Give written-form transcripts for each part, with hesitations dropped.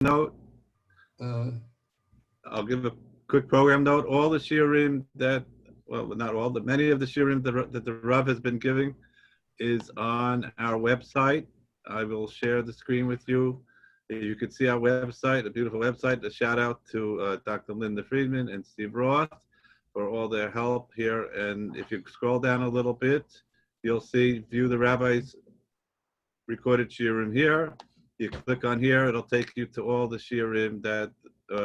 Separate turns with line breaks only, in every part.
note. I'll give a quick program note. All the shiurim that, well, not all, but many of the shiurim that the Rav has been giving is on our website. I will share the screen with you. You can see our website, a beautiful website. A shout out to Dr. Linda Friedman and Steve Roth for all their help here. And if you scroll down a little bit, you'll see View the Rabbi's recorded shiurim here. You click on here, it'll take you to all the shiurim that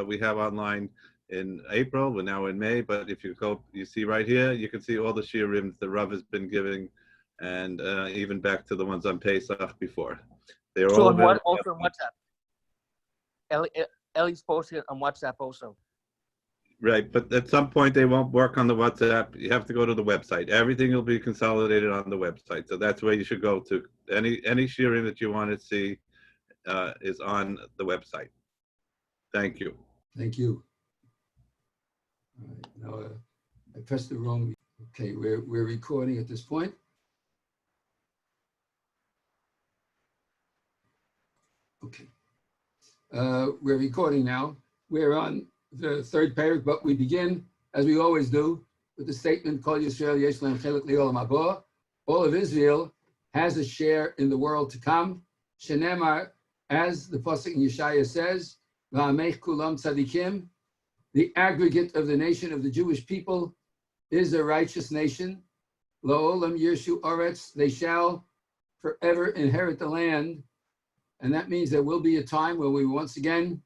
we have online in April. We're now in May, but if you go, you see right here, you can see all the shiurim the Rav has been giving, and even back to the ones on Pesach before. They're
so
all
on
available.
also on WhatsApp. Ellie's posted it on WhatsApp also.
Right, but at some point they won't work on the WhatsApp. You have to go to the website. Everything will be consolidated on the website. So that's where you should go to. Any shiurim that you want to see is on the website. Thank you.
Thank you. All right, now I pressed the wrong. Okay, we're recording at this point. Okay, we're recording now. We're on the third parak, but we begin, as we always do, with the statement, Kol Yisrael yesh lahem chelik le'olam haba. All of Israel has a share in the world to come. Shenemar, as the pasuk in Yeshaya says, V'amech kulam tzadikim, the aggregate of the nation of the Jewish people is a righteous nation. La'olam yirshu aretz, they shall forever inherit the land. And that means there will be a time where we once again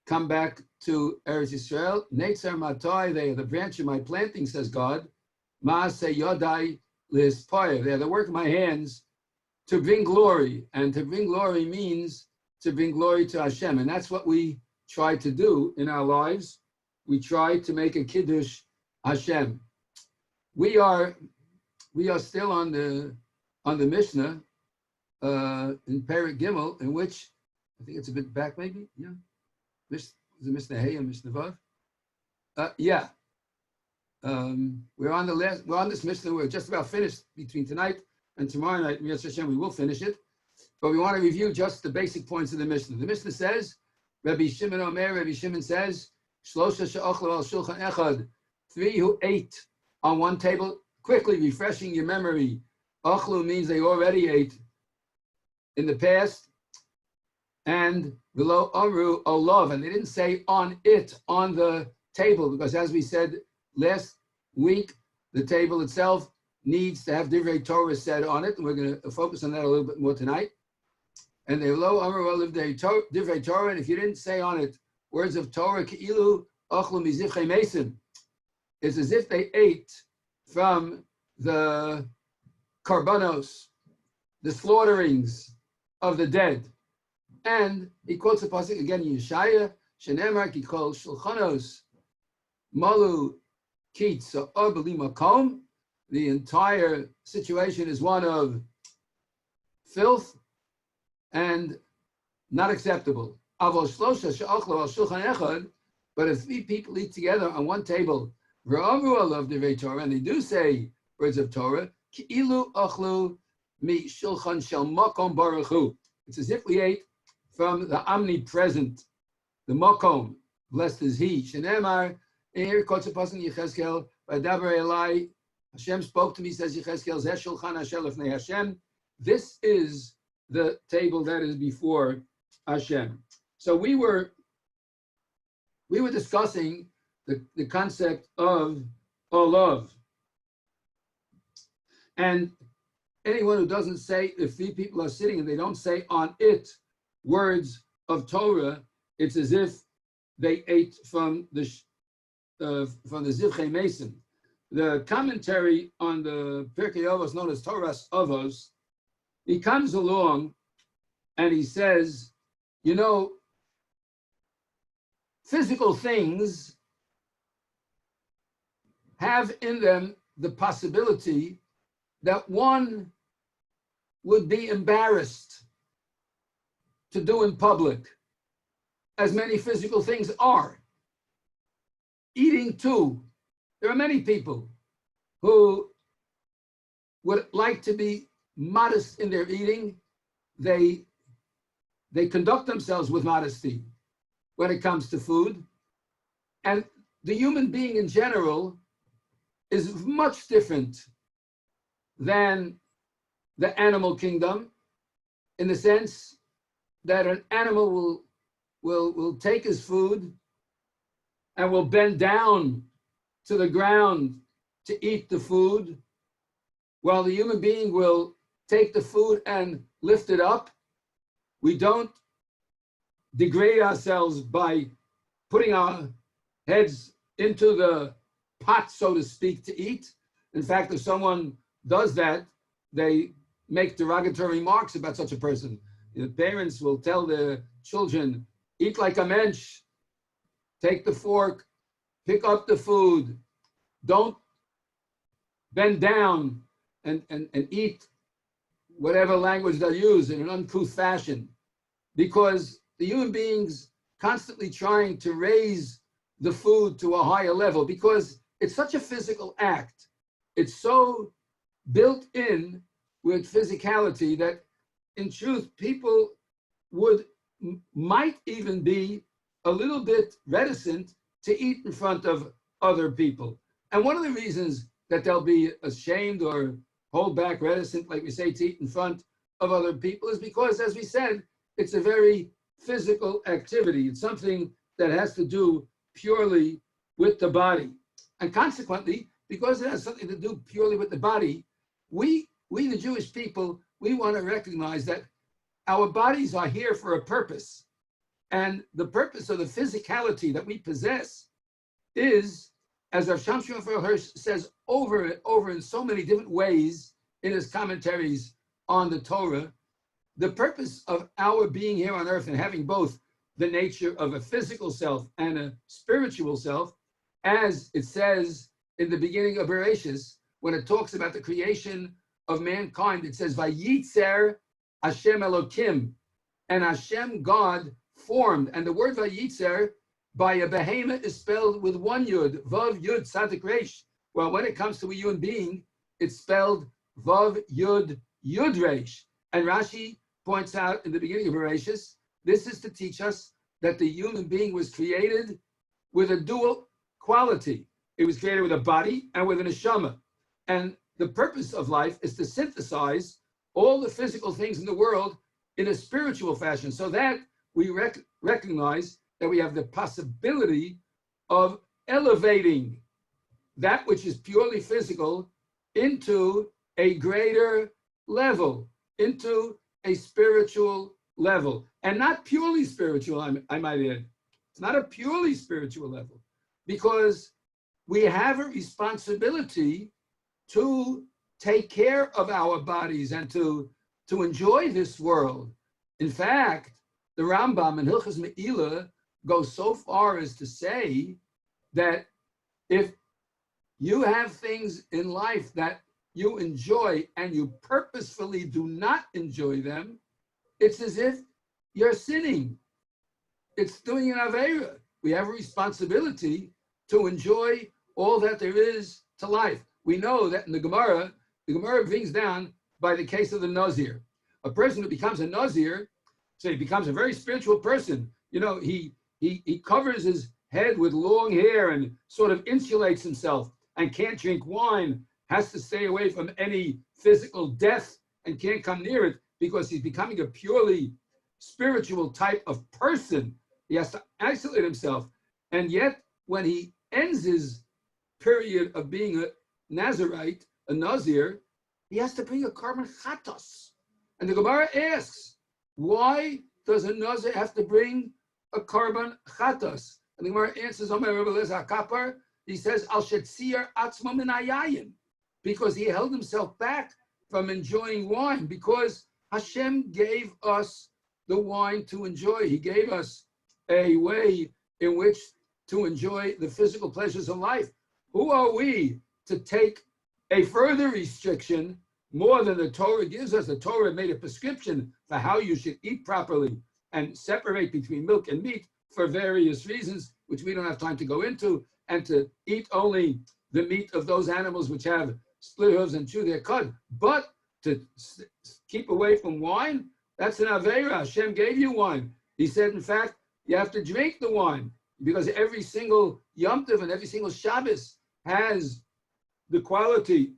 come back to Eretz Yisrael. Netzar matai, they are the branch of my planting, says God. Maaseh yodai lispoyer, they are the work of my hands to bring glory. And to bring glory means to bring glory to Hashem. And that's what we try to do in our lives. We try to make a kiddush Hashem. We are still on the Mishnah in Perek Gimel, in which I think it's a bit back, maybe. Yeah, is it Mishnah Hey and Mishnah Vav? Yeah. We're on this Mishnah. We're just about finished between tonight and tomorrow night. Yes, Hashem, we will finish it. But we want to review just the basic points of the Mishnah. The Mishnah says, Rabbi Shimon Omer, Rabbi Shimon says, Shlosha she'ochlu al shulchan echad, 3 who ate on one table. Quickly refreshing your memory. Ochlu means they already ate in the past. And below amru olav, and they didn't say on it, on the table, because as we said last week, the table itself needs to have divrei Torah said on it, and we're going to focus on that a little bit more tonight. And they below amru olav divrei Torah, and if you didn't say on it words of Torah, ki'ilu ochlu mizivchei mesim, it's as if they ate from the karbanos, the slaughterings of the dead. And he quotes the pasuk again in Yeshaya, Shenemar ki kol shulchanos malu kitz b'li makom. The entire situation is one of filth and not acceptable. Avol shlosha she'achlu al shulchan echad, but if 3 people eat together on one table, v'amru alav divrei Torah, and they do say words of Torah, ki'ilu achlu mi shulchan shel makom baruch hu. It's as if we ate from the omnipresent, the makom, blessed is he. Shenemar, here quotes a pasuk in Yechezkel, V'adaber elai, Hashem spoke to me, says Yechezkel, Zeh shulchan Hashem lefnei Hashem. This is the table that is before Hashem. So we were discussing the concept of olav. And anyone who doesn't say, if 3 people are sitting and they don't say on it words of Torah, it's as if they ate from the Zivchei Mason. The commentary on the Pirkei Avos, known as Torah's Avos, he comes along and he says, you know, physical things have in them the possibility that one would be embarrassed to do in public, as many physical things are. Eating too. There are many people who would like to be modest in their eating. They they conduct themselves with modesty when it comes to food. And the human being in general is much different than the animal kingdom, in the sense that an animal will take his food and will bend down to the ground to eat the food, while the human being will take the food and lift it up. We don't degrade ourselves by putting our heads into the pot, so to speak, to eat. In fact, if someone does that, they make derogatory remarks about such a person. The parents will tell their children, eat like a mensch, take the fork, pick up the food, don't bend down and eat whatever language they use in an uncouth fashion, because the human beings constantly trying to raise the food to a higher level, because it's such a physical act. It's so built in with physicality that in truth, people might even be a little bit reticent to eat in front of other people. And one of the reasons that they'll be ashamed or hold back, reticent, like we say, to eat in front of other people is because, as we said, it's a very physical activity. It's something that has to do purely with the body. And consequently, because it has something to do purely with the body, we the Jewish people, we want to recognize that our bodies are here for a purpose. And the purpose of the physicality that we possess is, as Rav Shamshon Hirsch says over in so many different ways in his commentaries on the Torah, the purpose of our being here on earth and having both the nature of a physical self and a spiritual self, as it says in the beginning of Bereshis, when it talks about the creation of mankind, it says, Vayitzer Hashem Elokim, and Hashem God formed. And the word Vayitzer by a behemoth is spelled with one yud, Vav Yud Tzadik Reish. Well, when it comes to a human being, it's spelled Vav Yud Yud Reish. And Rashi points out in the beginning of Bereshis, this is to teach us that the human being was created with a dual quality. It was created with a body and with an neshama. And the purpose of life is to synthesize all the physical things in the world in a spiritual fashion, so that we recognize that we have the possibility of elevating that which is purely physical into a greater level, into a spiritual level, and not purely spiritual, I might add. It's not a purely spiritual level, because we have a responsibility to take care of our bodies and to enjoy this world. In fact, the Rambam in Hilchos Me'ilah goes so far as to say that if you have things in life that you enjoy and you purposefully do not enjoy them, it's as if you're sinning. It's doing an Aveira. We have a responsibility to enjoy all that there is to life. We know that in the Gemara brings down by the case of the Nazir. A person who becomes a Nazir, so he becomes a very spiritual person. You know, he covers his head with long hair and sort of insulates himself and can't drink wine, has to stay away from any physical death and can't come near it because he's becoming a purely spiritual type of person. He has to isolate himself. And yet, when he ends his period of being a Nazirite, a Nazir, he has to bring a carbon chatos. And the Gemara asks, why does a Nazir have to bring a carbon chatos? And the Gemara answers, he says, Al shetzir atzmo min hayayin, because he held himself back from enjoying wine, because Hashem gave us the wine to enjoy. He gave us a way in which to enjoy the physical pleasures of life. Who are we to take a further restriction more than the Torah gives us? The Torah made a prescription for how you should eat properly and separate between milk and meat for various reasons, which we don't have time to go into, and to eat only the meat of those animals which have split hooves and chew their cud. But to keep away from wine, That's an Aveira. Hashem gave you wine. He said, in fact, you have to drink the wine because every single Yom Tov and every single Shabbos has the quality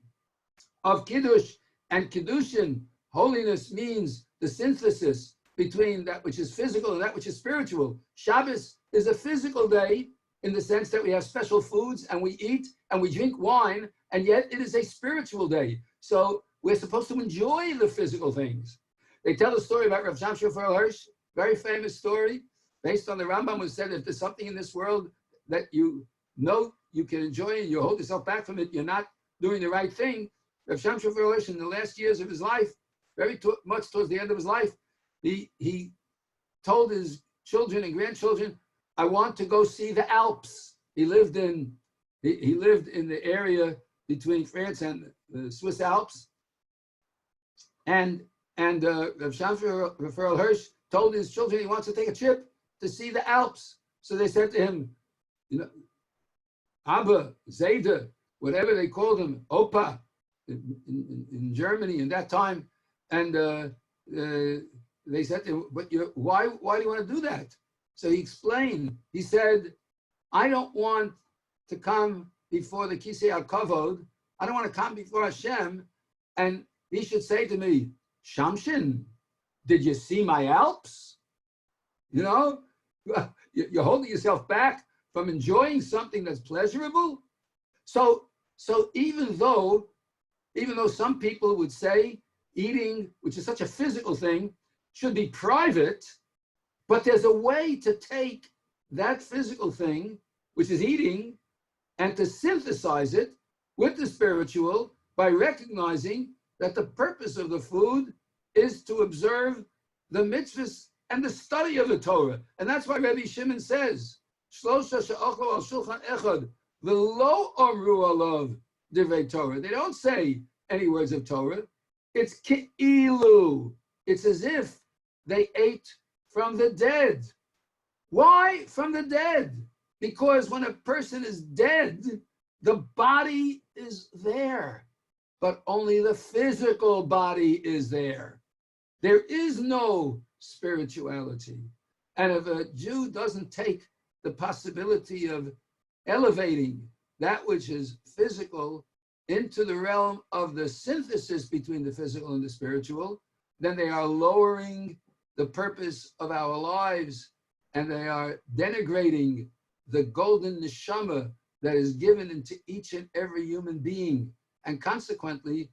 of Kiddush, and Kiddushin. Holiness means the synthesis between that which is physical and that which is spiritual. Shabbos is a physical day in the sense that we have special foods and we eat and we drink wine, and yet it is a spiritual day. So we're supposed to enjoy the physical things. They tell a story about Rav Shamshon Raphael Hirsch, very famous story, based on the Rambam, who said if there's something in this world that you know you can enjoy and you hold yourself back from it, you're not doing the right thing. Rav Shamshon Raphael Hirsch, in the last years of his life, much towards the end of his life, he told his children and grandchildren, I want to go see the Alps. He lived in the area between France and the Swiss Alps. And Rav Shamshon Raphael Hirsch told his children he wants to take a trip to see the Alps. So they said to him, Abba, Zayda, whatever they called him, Opa, in Germany in that time. And they said to him, but why do you want to do that? So he explained, he said, I don't want to come before the Kisei HaKavod. I don't want to come before Hashem. And he should say to me, Shamshin, did you see my Alps? You're holding yourself back from enjoying something that's pleasurable. So even though some people would say eating, which is such a physical thing, should be private, but there's a way to take that physical thing, which is eating, and to synthesize it with the spiritual by recognizing that the purpose of the food is to observe the mitzvahs and the study of the Torah. And that's why Rabbi Shimon says, Shlosha she'achlu al shulchan echad, v'lo amru alav divrei Torah. They don't say any words of Torah. It's ki'ilu. It's as if they ate from the dead. Why from the dead? Because when a person is dead, the body is there, but only the physical body is there. There is no spirituality. And if a Jew doesn't take the possibility of elevating that which is physical into the realm of the synthesis between the physical and the spiritual, then they are lowering the purpose of our lives, and they are denigrating the golden neshama that is given into each and every human being. And consequently,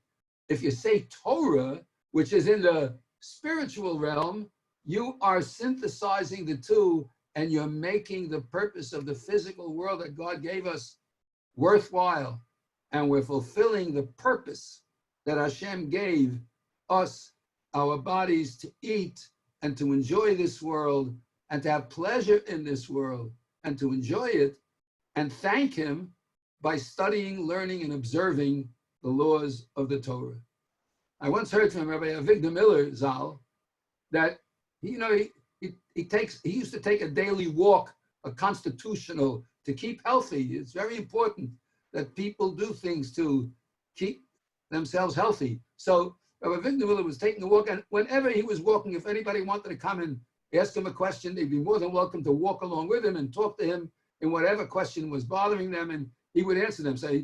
if you say Torah, which is in the spiritual realm, you are synthesizing the two, and you're making the purpose of the physical world that God gave us worthwhile. And we're fulfilling the purpose that Hashem gave us, our bodies, to eat and to enjoy this world and to have pleasure in this world and to enjoy it and thank Him by studying, learning, and observing the laws of the Torah. I once heard from Rabbi Avigdor Miller Zal that he used to take a daily walk, a constitutional, to keep healthy. It's very important that people do things to keep themselves healthy. So Rabbi Avigdor Miller was taking a walk, and whenever he was walking, if anybody wanted to come and ask him a question, they'd be more than welcome to walk along with him and talk to him in whatever question was bothering them, and he would answer them. So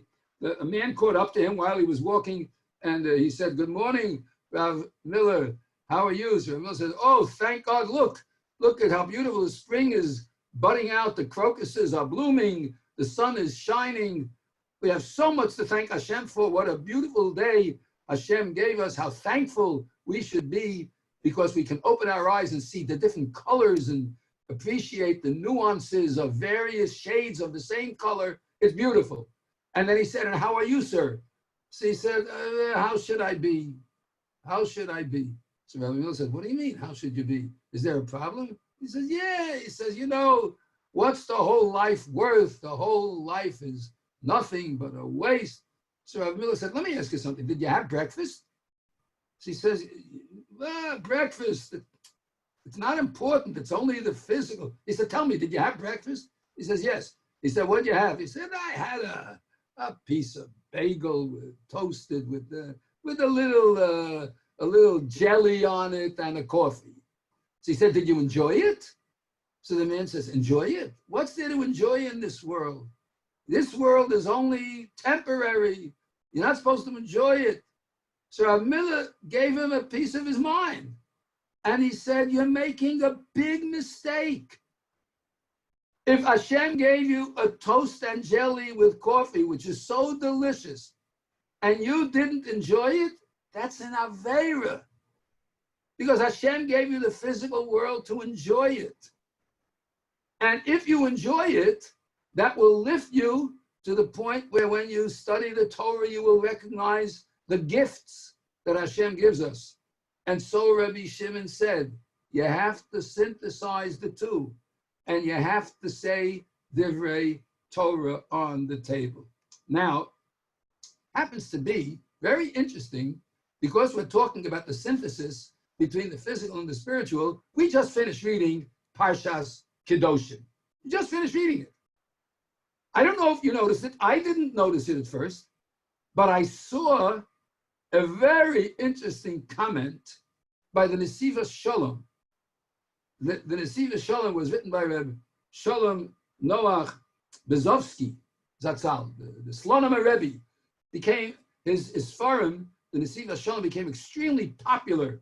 a man caught up to him while he was walking, and he said, "Good morning, Rav Miller. How are you?" So Rav Miller said, "Oh, thank God, look at how beautiful the spring is budding out. The crocuses are blooming. The sun is shining. We have so much to thank Hashem for. What a beautiful day Hashem gave us. How thankful we should be, because we can open our eyes and see the different colors and appreciate the nuances of various shades of the same color. It's beautiful." And then he said, "And how are you, sir?" So he said, "How should I be? How should I be?" So Rabbi Miller said, "What do you mean, how should you be? Is there a problem?" He says, "Yeah." He says, "What's the whole life worth? The whole life is nothing but a waste." So Rabbi Miller said, "Let me ask you something. Did you have breakfast?" So he says, "Breakfast, it's not important. It's only the physical." He said, "Tell me, did you have breakfast?" He says, "Yes." He said, "What'd you have?" He said, "I had a piece of bagel toasted with a little a little jelly on it and a coffee. So he said, did you enjoy it? So the man says, enjoy it? What's there to enjoy in this world? This world is only temporary. You're not supposed to enjoy it. So Rav Miller gave him a piece of his mind. And he said, you're making a big mistake. If Hashem gave you a toast and jelly with coffee, which is so delicious, and you didn't enjoy it, that's an Aveira. Because Hashem gave you the physical world to enjoy it. And if you enjoy it, that will lift you to the point where when you study the Torah, you will recognize the gifts that Hashem gives us. And so Rabbi Shimon said, you have to synthesize the two. And you have to say Divrei Torah on the table. Now, happens to be very interesting because we're talking about the synthesis between the physical and the spiritual. We just finished reading Parshas Kedoshim. We just finished reading it. I don't know if you noticed it. I didn't notice it at first, but I saw a very interesting comment by the Nesiva Shalom. The Nesiva Shalom was written by Reb Shalom Noach Bezovsky Zatzal, the Slonim Rebbe. Became his forum, the Nesiva Shalom became extremely popular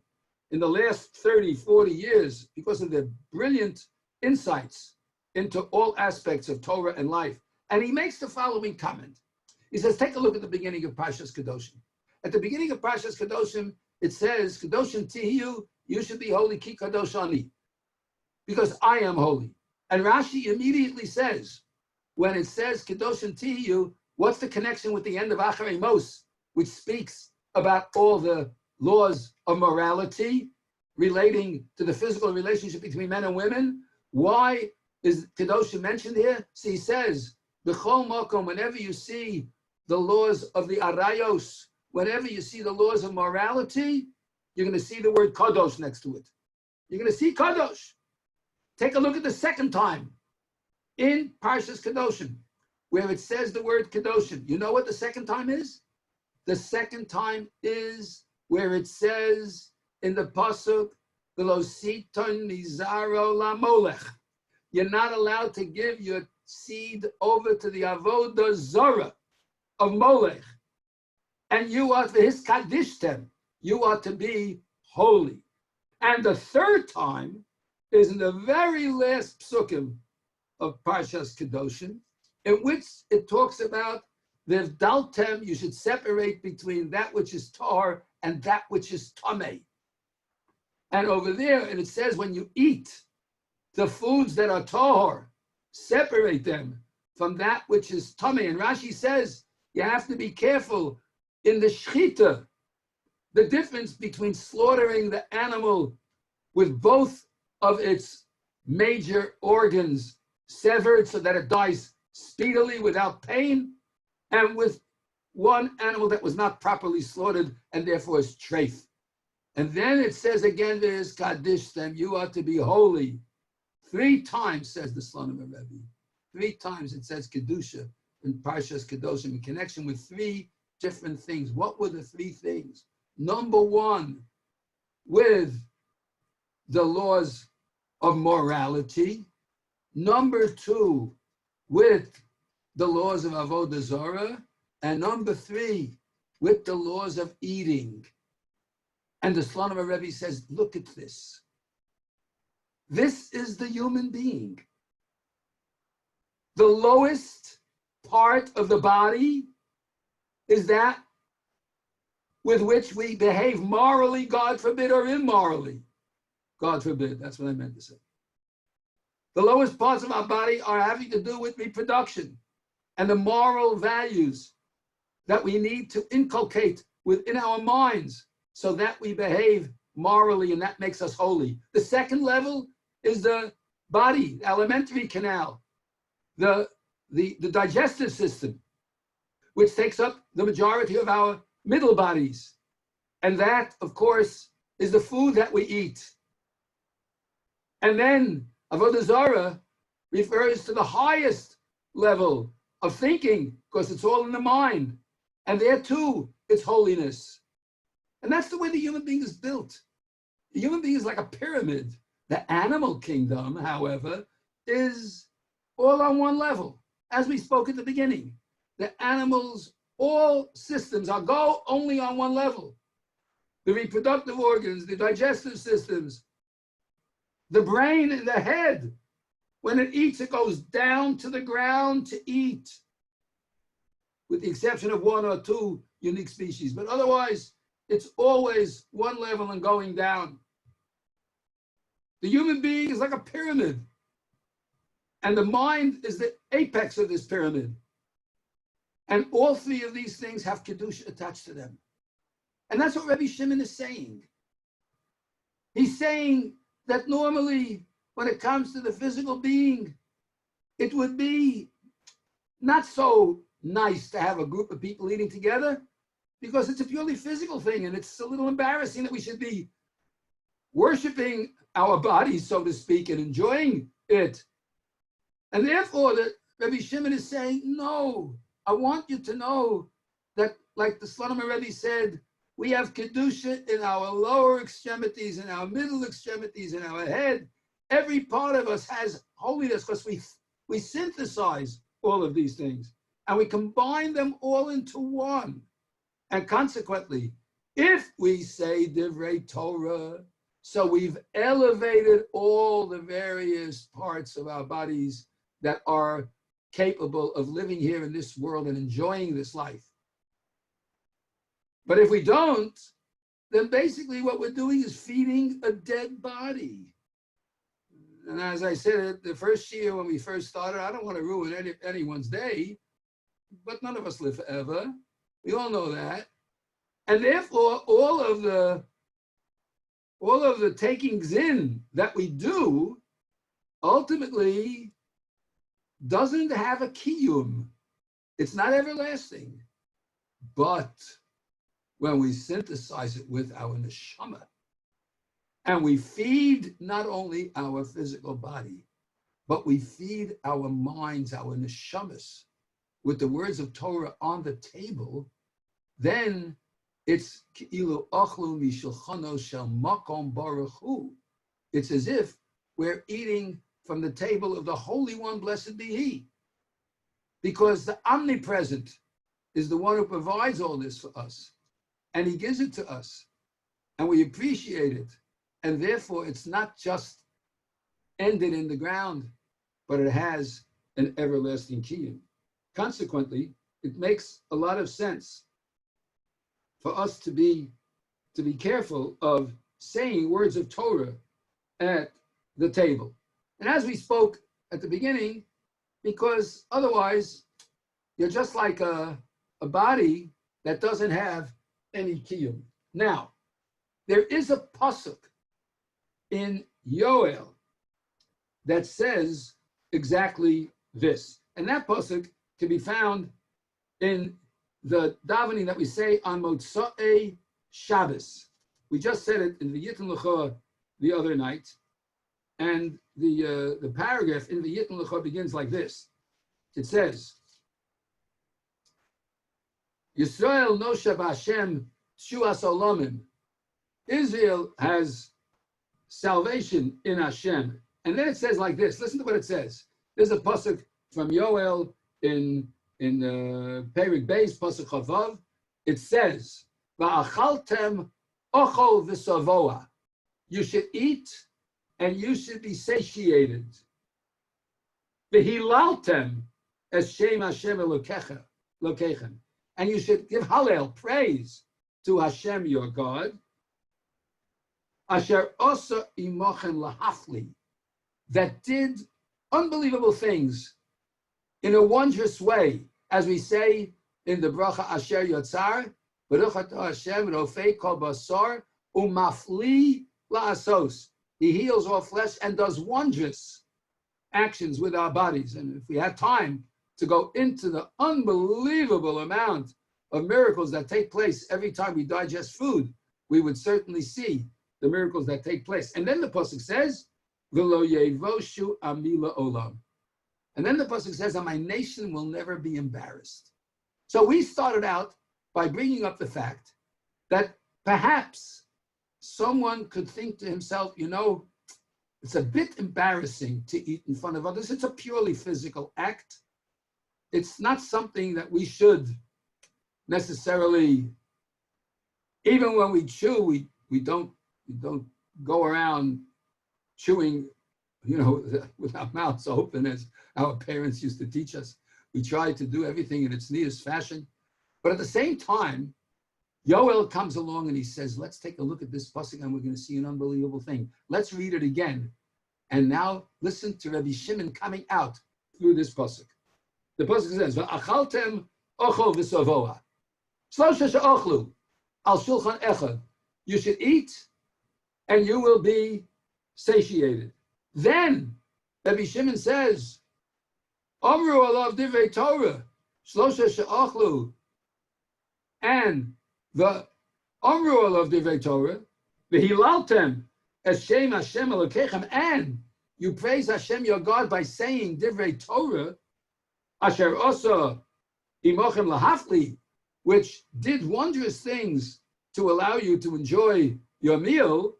in the last 30, 40 years because of their brilliant insights into all aspects of Torah and life. And he makes the following comment. He says, take a look at the beginning of Parshas Kedoshim. At the beginning of Parshas Kedoshim, it says, Kedoshim Tihiyu, you should be holy, ki kadosh ani, because I am holy. And Rashi immediately says, when it says Kedoshim Tihiyu, what's the connection with the end of Acharei Mos, which speaks about all the laws of morality relating to the physical relationship between men and women? Why is Kedoshim mentioned here? So he says, B'chol Mokom, whenever you see the laws of the Arayos, whenever you see the laws of morality, you're going to see the word Kadosh next to it. You're going to see Kadosh. Take a look at the second time in Parshas Kedoshim, where it says the word Kedoshim. You know what the second time is? The second time is where it says in the pasuk, "V'lo siton mizaro lamolech." You're not allowed to give your seed over to the avodah zara of Molech, and you are his kadishtem. You are to be holy. And the third time is in the very last psukim of Parshas Kedoshim, in which it talks about the daltem. You should separate between that which is tar and that which is tameh. And over there, and it says when you eat the foods that are tar, separate them from that which is tameh. And Rashi says you have to be careful in the shechita, the difference between slaughtering the animal with both of its major organs severed so that it dies speedily without pain, and with one animal that was not properly slaughtered and therefore is treif. And then it says again, there's kaddish them, you are to be holy. 3 times, says the Slonim Rebbe. 3 times it says kedusha in Parshas Kedoshim in connection with 3 different things. What were the 3 things? Number 1, with the laws of morality. Number 2, with the laws of avodah zarah. And number 3, with the laws of eating. And the Slonim Rebbe says, look at this. This is the human being. The lowest part of the body is that with which we behave morally, God forbid, or immorally. God forbid, that's what I meant to say. The lowest parts of our body are having to do with reproduction and the moral values that we need to inculcate within our minds so that we behave morally, and that makes us holy. The second level is the body, the alimentary canal, the digestive system, which takes up the majority of our middle bodies. And that, of course, is the food that we eat. And then avodah zarah refers to the highest level of thinking, because it's all in the mind. And there too, it's holiness. And that's the way the human being is built. The human being is like a pyramid. The animal kingdom, however, is all on one level. As we spoke at the beginning, the animals, all systems go only on one level. The reproductive organs, the digestive systems, the brain and the head. When it eats, it goes down to the ground to eat, with the exception of one or two unique species. But otherwise, it's always one level and going down. The human being is like a pyramid, and the mind is the apex of this pyramid. And all three of these things have Kedusha attached to them. And that's what Rabbi Shimon is saying. He's saying that normally, when it comes to the physical being, it would be not so nice to have a group of people eating together, because it's a purely physical thing, and it's a little embarrassing that we should be worshiping our bodies, so to speak, and enjoying it. And therefore, Rabbi Shimon is saying, no, I want you to know that, like the Slonim Rebbe said, we have Kedusha in our lower extremities, in our middle extremities, in our head. Every part of us has holiness because we synthesize all of these things and we combine them all into one. And consequently, if we say Divrei Torah, so we've elevated all the various parts of our bodies that are capable of living here in this world and enjoying this life. But if we don't, then basically what we're doing is feeding a dead body. And as I said, the first year when we first started, I don't want to ruin anyone's day, but none of us live forever. We all know that. And therefore, all of the takings in that we do ultimately doesn't have a kiyum. It's not everlasting. But when we synthesize it with our neshama, and we feed not only our physical body, but we feed our minds, our neshamas, with the words of Torah on the table, then it's ki'ilu achlu mishulchano shel makom baruch hu. It's as if we're eating from the table of the Holy One, blessed be He. Because the omnipresent is the one who provides all this for us. And He gives it to us. And we appreciate it. And therefore, it's not just ended in the ground, but it has an everlasting kiyum. Consequently, it makes a lot of sense for us to be careful of saying words of Torah at the table. And as we spoke at the beginning, because otherwise you're just like a body that doesn't have any kiyum. Now, there is a pasuk in Yoel that says exactly this. And that pasuk can be found in the davening that we say on Motzei Shabbos. We just said it in the Yitin L'cha the other night. And the paragraph in the Yitin L'cha begins like this. It says, Yisrael nosha b'Hashem tshuas olamim. Israel has salvation in Hashem. And then it says like this. Listen to what it says. There's a pasuk from Yoel in Perik Beis, pasuk Chavav. It says, "Va'achaltem ochol v'savoa." You should eat and you should be satiated. V'hilaltem es shem Hashem Elokechem. And you should give Hallel, praise to Hashem your God. Asher osa imochem lahafli, that did unbelievable things in a wondrous way, as we say in the bracha Asher Yotzar, Baruch atah Hashem rofei kol basar umafli la'asos. He heals all flesh and does wondrous actions with our bodies. And if we had time to go into the unbelievable amount of miracles that take place every time we digest food, we would certainly see the miracles that take place. And then the pasuk says, "V'lo yevoshu ami la'olam." And then the pasuk says, "And my nation will never be embarrassed." So we started out by bringing up the fact that perhaps someone could think to himself, it's a bit embarrassing to eat in front of others. It's a purely physical act. It's not something that we should necessarily, even when we chew, we don't go around chewing, with our mouths open as our parents used to teach us. We try to do everything in its neatest fashion. But at the same time, Yoel comes along and he says, let's take a look at this pasuk and we're going to see an unbelievable thing. Let's read it again. And now listen to Rabbi Shimon coming out through this pasuk. The pasuk says, "Va'achaltem ochel v'savoa, shlosha she'ochlu al shulchan echad." You should eat, and you will be satiated. Then Rabbi Shimon says, "Amru alav divrei Torah, shlosha she'ochlu," and the Amru alav divrei Torah, v'hilaltem es shem Hashem Elokechem, and you praise Hashem your God by saying divrei Torah, asher osa imochem lahafli, which did wondrous things to allow you to enjoy your meal,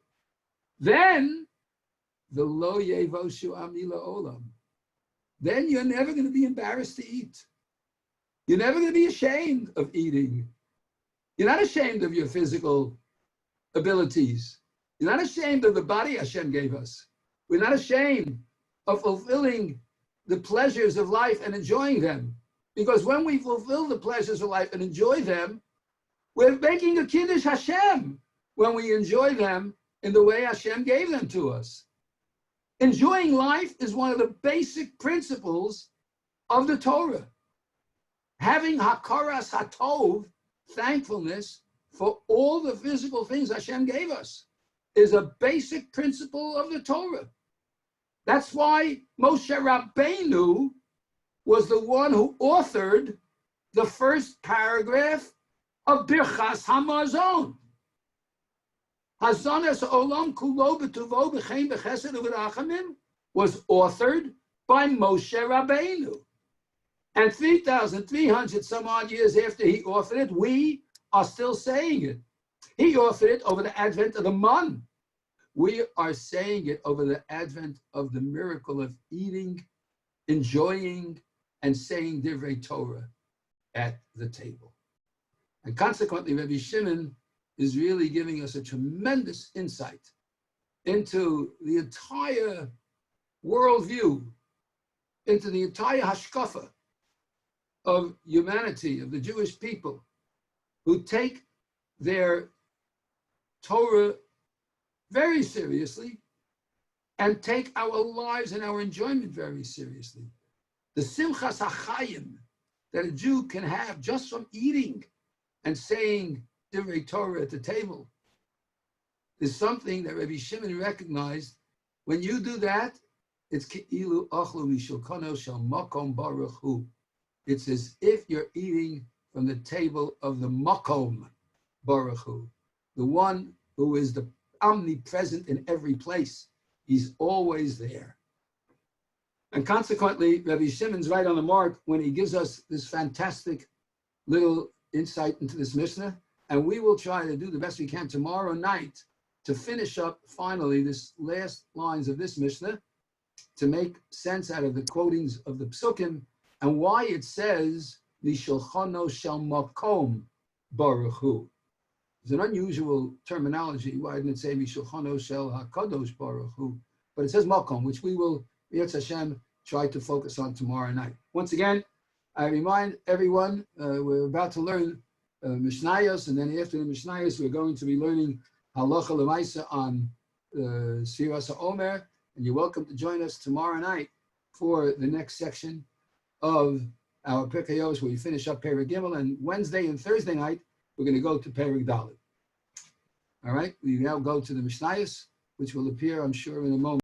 then the lo yevoshu amila olam. Then you're never going to be embarrassed to eat. You're never going to be ashamed of eating. You're not ashamed of your physical abilities. You're not ashamed of the body Hashem gave us. We're not ashamed of fulfilling the pleasures of life and enjoying them. Because when we fulfill the pleasures of life and enjoy them, we're making a Kiddush Hashem when we enjoy them in the way Hashem gave them to us. Enjoying life is one of the basic principles of the Torah. Having hakaras hatov, thankfulness for all the physical things Hashem gave us, is a basic principle of the Torah. That's why Moshe Rabbeinu was the one who authored the first paragraph of Birchas Hamazon. Hazanas Olam Kulo B'Tuvo B'Chein B'Chesed U'Rachamim was authored by Moshe Rabbeinu. And 3,300 some odd years after he authored it, we are still saying it. He authored it over the advent of the man. We are saying it over the advent of the miracle of eating, enjoying, and saying Divrei Torah at the table. And consequently, Rabbi Shimon is really giving us a tremendous insight into the entire worldview, into the entire hashkafa of humanity, of the Jewish people, who take their Torah very seriously and take our lives and our enjoyment very seriously. The simchas hachayim that a Jew can have just from eating and saying Divrei Torah at the table is something that Rabbi Shimon recognized. When you do that, it's ki'ilu achlu mishulchano shel makom baruch hu. It's as if you're eating from the table of the makom baruch hu, the one who is the omnipresent in every place. He's always there. And consequently, Rabbi Shimon's right on the mark when he gives us this fantastic little insight into this Mishnah. And we will try to do the best we can tomorrow night to finish up finally this last lines of this Mishnah, to make sense out of the quotings of the Psukim and why it says, Mishulchano shel makom baruch hu. It's an unusual terminology. Why didn't it say Mishulchano shel hakadosh baruch hu? But it says makom, which we will, Yetz Hashem, try to focus on tomorrow night. Once again, I remind everyone, we're about to learn Mishnayos, and then after the Mishnayos, we're going to be learning Halacha L'Maisa on Sfiras HaOmer, and you're welcome to join us tomorrow night for the next section of our Pirkei Yos, where we finish up Perek Gimel, and Wednesday and Thursday night, we're going to go to Perek Dalet. All right, we now go to the Mishnayos, which will appear, I'm sure, in a moment.